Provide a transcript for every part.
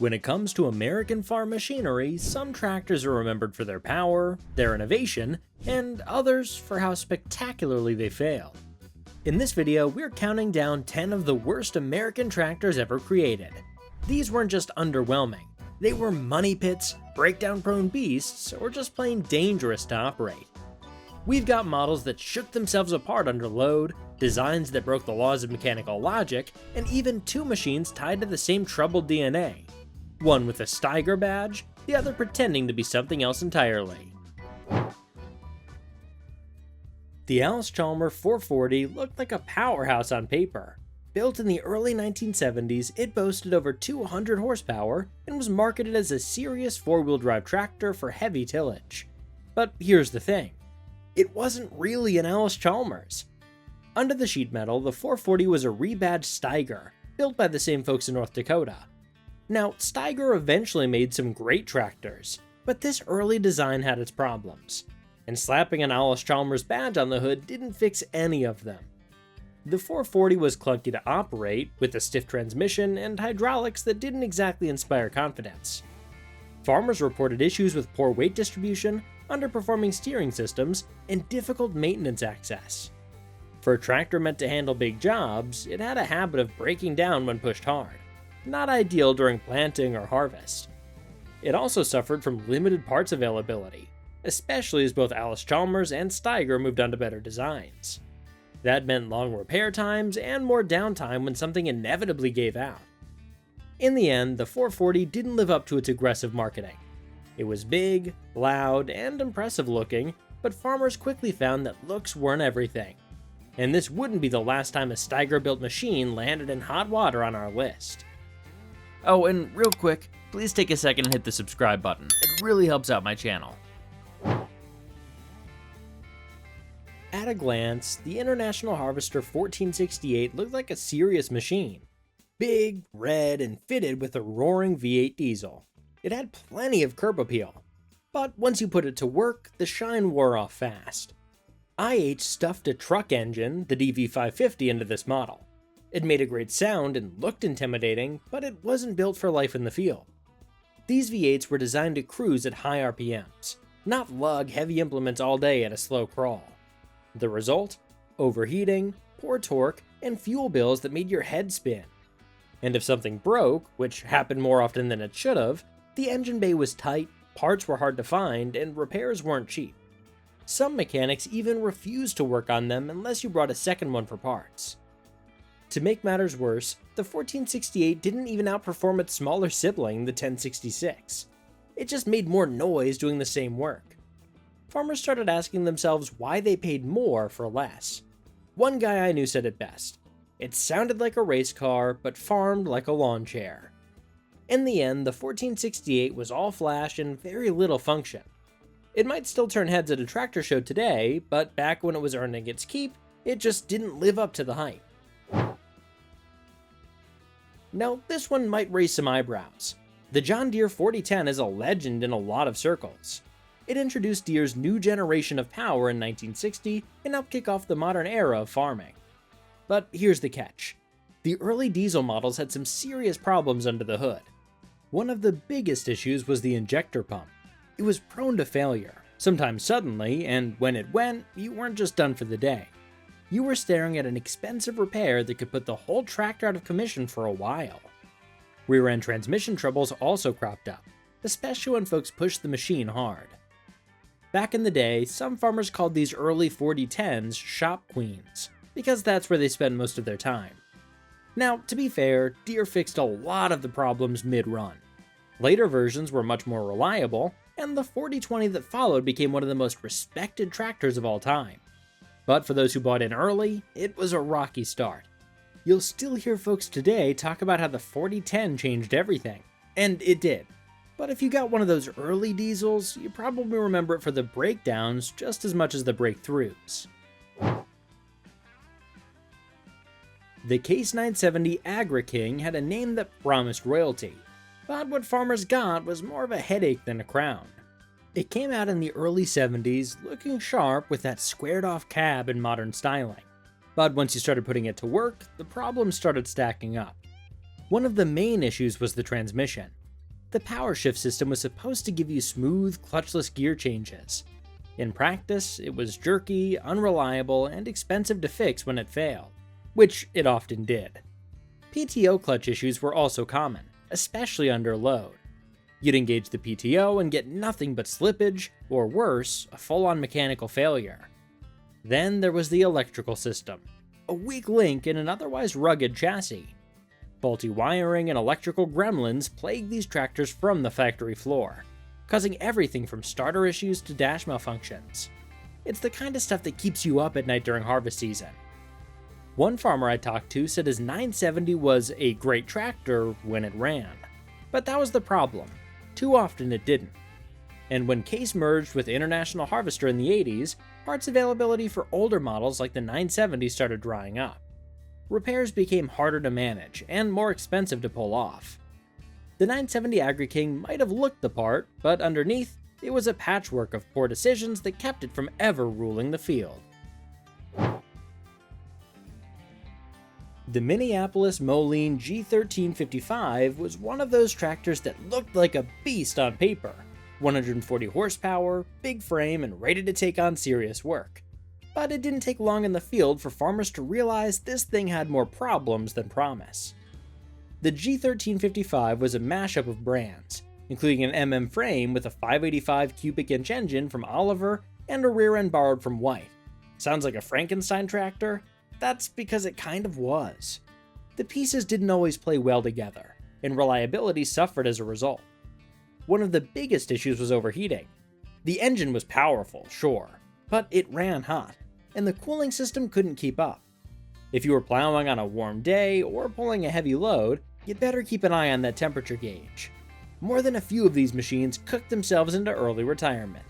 When it comes to American farm machinery, some tractors are remembered for their power, their innovation, and others for how spectacularly they fail. In this video, we're counting down 10 of the worst American tractors ever created. These weren't just underwhelming, they were money pits, breakdown-prone beasts, or just plain dangerous to operate. We've got models that shook themselves apart under load, designs that broke the laws of mechanical logic, and even two machines tied to the same troubled DNA. One with a Steiger badge, the other pretending to be something else entirely. The Chalmer 440 looked like a powerhouse on paper. Built in the early 1970s, it boasted over 200 horsepower and was marketed as a serious four-wheel drive tractor for heavy tillage. But here's the thing, it wasn't really an Chalmers. Under the sheet metal, the 440 was a rebadged Steiger, built by the same folks in North Dakota. Now, Steiger eventually made some great tractors, but this early design had its problems, and slapping an Chalmers badge on the hood didn't fix any of them. The 440 was clunky to operate, with a stiff transmission and hydraulics that didn't exactly inspire confidence. Farmers reported issues with poor weight distribution, underperforming steering systems, and difficult maintenance access. For a tractor meant to handle big jobs, it had a habit of breaking down when pushed hard. Not ideal during planting or harvest. It also suffered from limited parts availability, especially as both Chalmers and Steiger moved on to better designs. That meant long repair times and more downtime when something inevitably gave out. In the end, the 440 didn't live up to its aggressive marketing. It was big, loud, and impressive looking, but farmers quickly found that looks weren't everything. And this wouldn't be the last time a Steiger-built machine landed in hot water on our list. Oh, and real quick, please take a second and hit the subscribe button. It really helps out my channel. At a glance, the International Harvester 1468 looked like a serious machine. Big, red, and fitted with a roaring V8 diesel. It had plenty of curb appeal. But once you put it to work, the shine wore off fast. IH stuffed a truck engine, the DV550, into this model. It made a great sound and looked intimidating, but it wasn't built for life in the field. These V8s were designed to cruise at high RPMs, not lug heavy implements all day at a slow crawl. The result? Overheating, poor torque, and fuel bills that made your head spin. And if something broke, which happened more often than it should have, the engine bay was tight, parts were hard to find, and repairs weren't cheap. Some mechanics even refused to work on them unless you brought a second one for parts. To make matters worse, the 1468 didn't even outperform its smaller sibling, the 1066. It just made more noise doing the same work. Farmers started asking themselves why they paid more for less. One guy I knew said it best. It sounded like a race car, but farmed like a lawn chair. In the end, the 1468 was all flash and very little function. It might still turn heads at a tractor show today, but back when it was earning its keep, it just didn't live up to the hype. Now, this one might raise some eyebrows. The John Deere 4010 is a legend in a lot of circles. It introduced Deere's new generation of power in 1960 and helped kick off the modern era of farming. But here's the catch. The early diesel models had some serious problems under the hood. One of the biggest issues was the injector pump. It was prone to failure, sometimes suddenly, and when it went, you weren't just done for the day. You were staring at an expensive repair that could put the whole tractor out of commission for a while. Rear-end transmission troubles also cropped up, especially when folks pushed the machine hard. Back in the day, some farmers called these early 4010s shop queens, because that's where they spent most of their time. Now, to be fair, Deere fixed a lot of the problems mid-run. Later versions were much more reliable, and the 4020 that followed became one of the most respected tractors of all time. But for those who bought in early, it was a rocky start. You'll still hear folks today talk about how the 4010 changed everything, and it did. But if you got one of those early diesels, you probably remember it for the breakdowns just as much as the breakthroughs. The K970 Agri King had a name that promised royalty, but what farmers got was more of a headache than a crown. It came out in the early 70s, looking sharp with that squared-off cab and modern styling. But once you started putting it to work, the problems started stacking up. One of the main issues was the transmission. The power shift system was supposed to give you smooth, clutchless gear changes. In practice, it was jerky, unreliable, and expensive to fix when it failed, which it often did. PTO clutch issues were also common, especially under load. You'd engage the PTO and get nothing but slippage, or worse, a full-on mechanical failure. Then there was the electrical system, a weak link in an otherwise rugged chassis. Faulty wiring and electrical gremlins plagued these tractors from the factory floor, causing everything from starter issues to dash malfunctions. It's the kind of stuff that keeps you up at night during harvest season. One farmer I talked to said his 970 was a great tractor when it ran, but that was the problem. Too often it didn't. And when Case merged with International Harvester in the 80s, parts availability for older models like the 970 started drying up. Repairs became harder to manage and more expensive to pull off. The 970 AgriKing might have looked the part, but underneath, it was a patchwork of poor decisions that kept it from ever ruling the field. The Minneapolis Moline G1355 was one of those tractors that looked like a beast on paper. 140 horsepower, big frame, and ready to take on serious work. But it didn't take long in the field for farmers to realize this thing had more problems than promise. The G1355 was a mashup of brands, including an MM frame with a 585 cubic inch engine from Oliver and a rear end borrowed from White. Sounds like a Frankenstein tractor? That's because it kind of was. The pieces didn't always play well together, and reliability suffered as a result. One of the biggest issues was overheating. The engine was powerful, sure, but it ran hot, and the cooling system couldn't keep up. If you were plowing on a warm day or pulling a heavy load, you'd better keep an eye on that temperature gauge. More than a few of these machines cooked themselves into early retirement.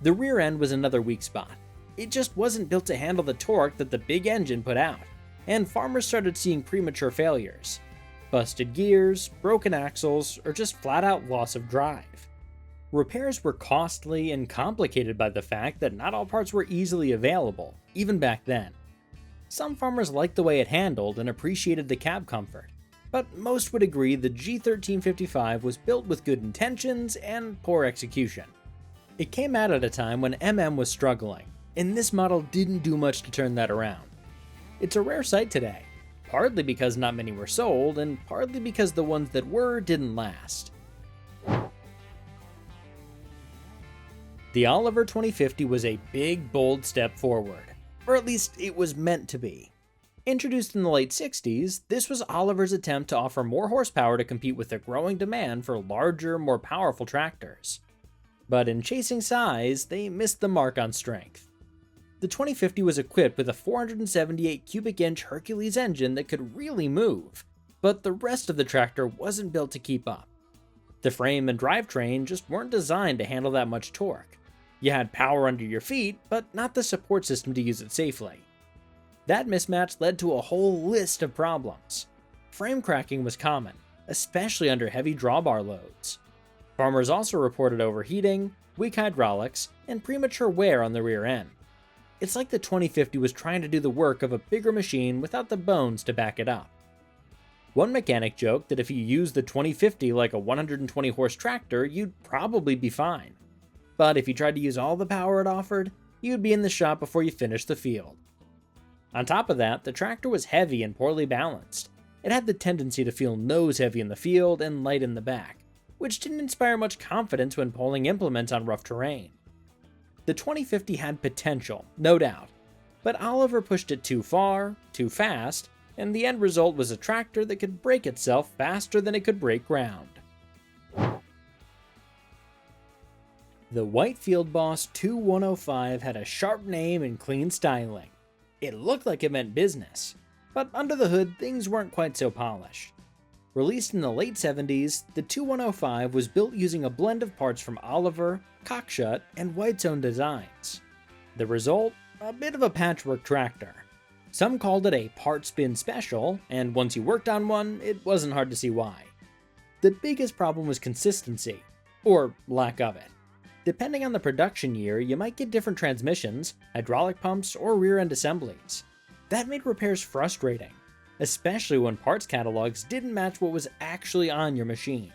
The rear end was another weak spot. It just wasn't built to handle the torque that the big engine put out, and farmers started seeing premature failures. Busted gears, broken axles, or just flat-out loss of drive. Repairs were costly and complicated by the fact that not all parts were easily available, even back then. Some farmers liked the way it handled and appreciated the cab comfort, but most would agree the G1355 was built with good intentions and poor execution. It came out at a time when MM was struggling, and this model didn't do much to turn that around. It's a rare sight today, partly because not many were sold, and partly because the ones that were didn't last. The Oliver 2050 was a big, bold step forward, or at least it was meant to be. Introduced in the late 60s, this was Oliver's attempt to offer more horsepower to compete with the growing demand for larger, more powerful tractors. But in chasing size, they missed the mark on strength. The 2050 was equipped with a 478 cubic inch Hercules engine that could really move, but the rest of the tractor wasn't built to keep up. The frame and drivetrain just weren't designed to handle that much torque. You had power under your feet, but not the support system to use it safely. That mismatch led to a whole list of problems. Frame cracking was common, especially under heavy drawbar loads. Farmers also reported overheating, weak hydraulics, and premature wear on the rear end. It's like the 2050 was trying to do the work of a bigger machine without the bones to back it up. One mechanic joked that if you used the 2050 like a 120 horse tractor, you'd probably be fine. But if you tried to use all the power it offered, you'd be in the shop before you finished the field. On top of that, the tractor was heavy and poorly balanced. It had the tendency to feel nose heavy in the field and light in the back, which didn't inspire much confidence when pulling implements on rough terrain. The 2050 had potential, no doubt, but Oliver pushed it too far, too fast, and the end result was a tractor that could break itself faster than it could break ground. The White Field Boss 2105 had a sharp name and clean styling. It looked like it meant business, but under the hood things weren't quite so polished. Released in the late 70s, the 2105 was built using a blend of parts from Oliver, Cockshut, and White's own designs. The result? A bit of a patchwork tractor. Some called it a part spin special, and once you worked on one, it wasn't hard to see why. The biggest problem was consistency, or lack of it. Depending on the production year, you might get different transmissions, hydraulic pumps, or rear-end assemblies. That made repairs frustrating, especially when parts catalogs didn't match what was actually on your machine.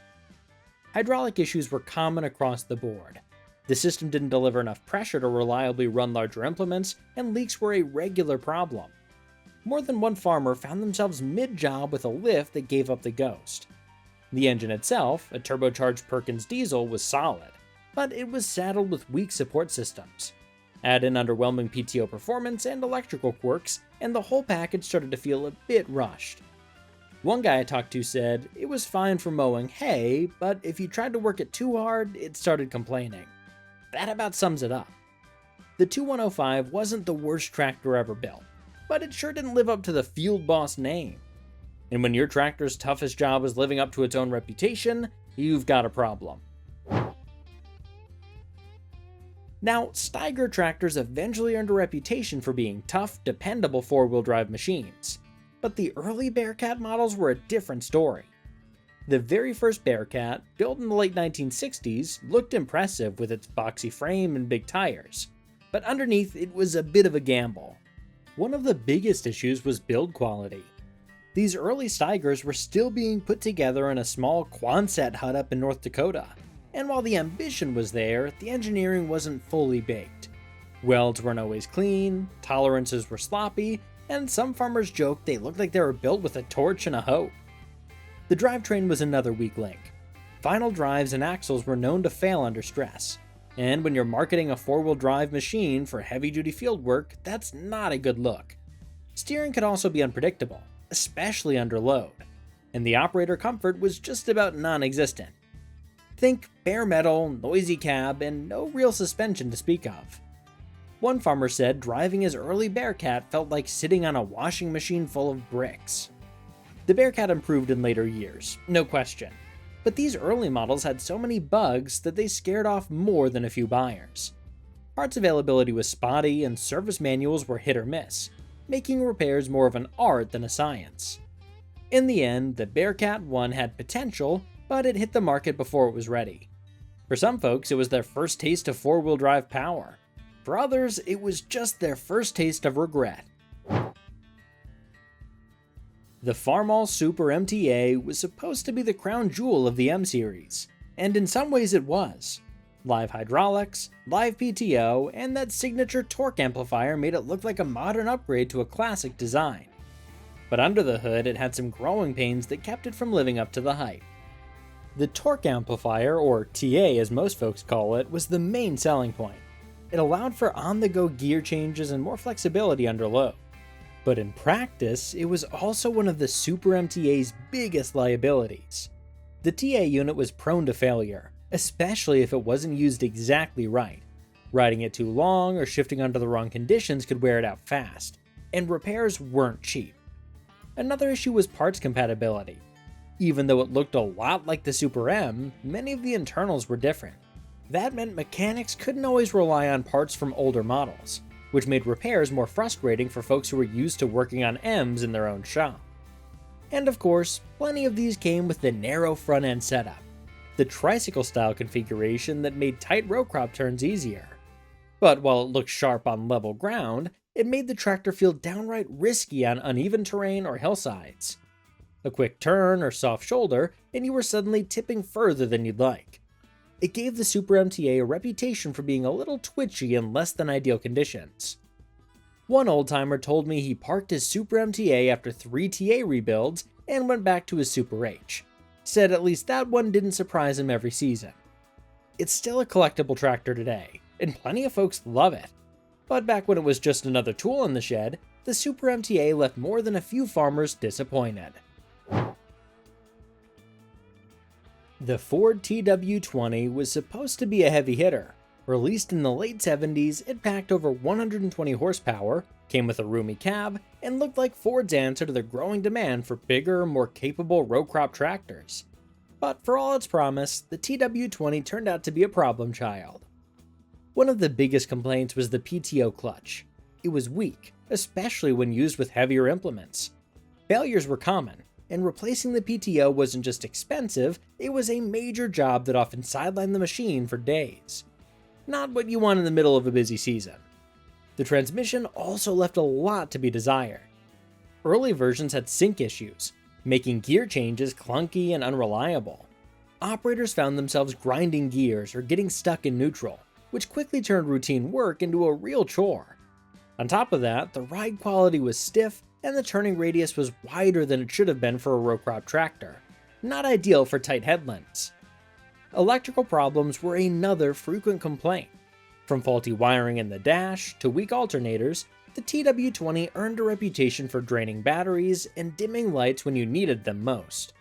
Hydraulic issues were common across the board. The system didn't deliver enough pressure to reliably run larger implements, and leaks were a regular problem. More than one farmer found themselves mid-job with a lift that gave up the ghost. The engine itself, a turbocharged Perkins diesel, was solid, but it was saddled with weak support systems. Add in underwhelming PTO performance and electrical quirks, and the whole package started to feel a bit rushed. One guy I talked to said it was fine for mowing hay, but if you tried to work it too hard, it started complaining. That about sums it up. The 2105 wasn't the worst tractor ever built, but it sure didn't live up to the Field Boss name. And when your tractor's toughest job is living up to its own reputation, you've got a problem. Now, Steiger tractors eventually earned a reputation for being tough, dependable four-wheel drive machines. But the early Bearcat models were a different story. The very first Bearcat, built in the late 1960s, looked impressive with its boxy frame and big tires. But underneath, it was a bit of a gamble. One of the biggest issues was build quality. These early Steigers were still being put together in a small Quonset hut up in North Dakota. And while the ambition was there, the engineering wasn't fully baked. Welds weren't always clean, tolerances were sloppy, and some farmers joked they looked like they were built with a torch and a hoe. The drivetrain was another weak link. Final drives and axles were known to fail under stress. And when you're marketing a four-wheel drive machine for heavy-duty field work, that's not a good look. Steering could also be unpredictable, especially under load, and the operator comfort was just about non-existent. Think bare metal, noisy cab, and no real suspension to speak of. One farmer said driving his early Bearcat felt like sitting on a washing machine full of bricks. The Bearcat improved in later years, no question, but these early models had so many bugs that they scared off more than a few buyers. Parts availability was spotty and service manuals were hit or miss, making repairs more of an art than a science. In the end, the Bearcat 1 had potential, but it hit the market before it was ready. For some folks, it was their first taste of four-wheel drive power. For others, it was just their first taste of regret. The Farmall Super MTA was supposed to be the crown jewel of the M series, and in some ways it was. Live hydraulics, live PTO, and that signature torque amplifier made it look like a modern upgrade to a classic design. But under the hood, it had some growing pains that kept it from living up to the hype. The torque amplifier, or TA as most folks call it, was the main selling point. It allowed for on-the-go gear changes and more flexibility under load. But in practice, it was also one of the Super MTA's biggest liabilities. The TA unit was prone to failure, especially if it wasn't used exactly right. Riding it too long or shifting under the wrong conditions could wear it out fast, and repairs weren't cheap. Another issue was parts compatibility. Even though it looked a lot like the Super M, many of the internals were different. That meant mechanics couldn't always rely on parts from older models, which made repairs more frustrating for folks who were used to working on M's in their own shop. And of course, plenty of these came with the narrow front end setup, the tricycle style configuration that made tight row crop turns easier. But while it looked sharp on level ground, it made the tractor feel downright risky on uneven terrain or hillsides. A quick turn or soft shoulder, and you were suddenly tipping further than you'd like. It gave the Super MTA a reputation for being a little twitchy in less than ideal conditions. One old-timer told me he parked his Super MTA after 3 TA rebuilds and went back to his Super H. Said at least that one didn't surprise him every season. It's still a collectible tractor today, and plenty of folks love it. But back when it was just another tool in the shed, the Super MTA left more than a few farmers disappointed. The Ford TW20 was supposed to be a heavy hitter. Released in the late 70s, it packed over 120 horsepower, came with a roomy cab, and looked like Ford's answer to the growing demand for bigger, more capable row crop tractors. But for all its promise, the TW20 turned out to be a problem child. One of the biggest complaints was the PTO clutch. It was weak, especially when used with heavier implements. Failures were common, and replacing the PTO wasn't just expensive, it was a major job that often sidelined the machine for days. Not what you want in the middle of a busy season. The transmission also left a lot to be desired. Early versions had sync issues, making gear changes clunky and unreliable. operators found themselves grinding gears or getting stuck in neutral, which quickly turned routine work into a real chore. On top of that, the ride quality was stiff and the turning radius was wider than it should have been for a row crop tractor, not ideal for tight headlands. Electrical problems were another frequent complaint. From faulty wiring in the dash to weak alternators, the TW20 earned a reputation for draining batteries and dimming lights when you needed them most.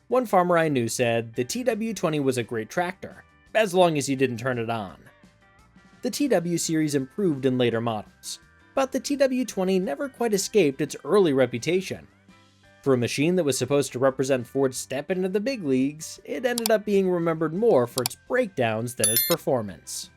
One farmer I knew said the TW20 was a great tractor, as long as you didn't turn it on. The TW series improved in later models, but the TW20 never quite escaped its early reputation. For a machine that was supposed to represent Ford's step into the big leagues, it ended up being remembered more for its breakdowns than its performance.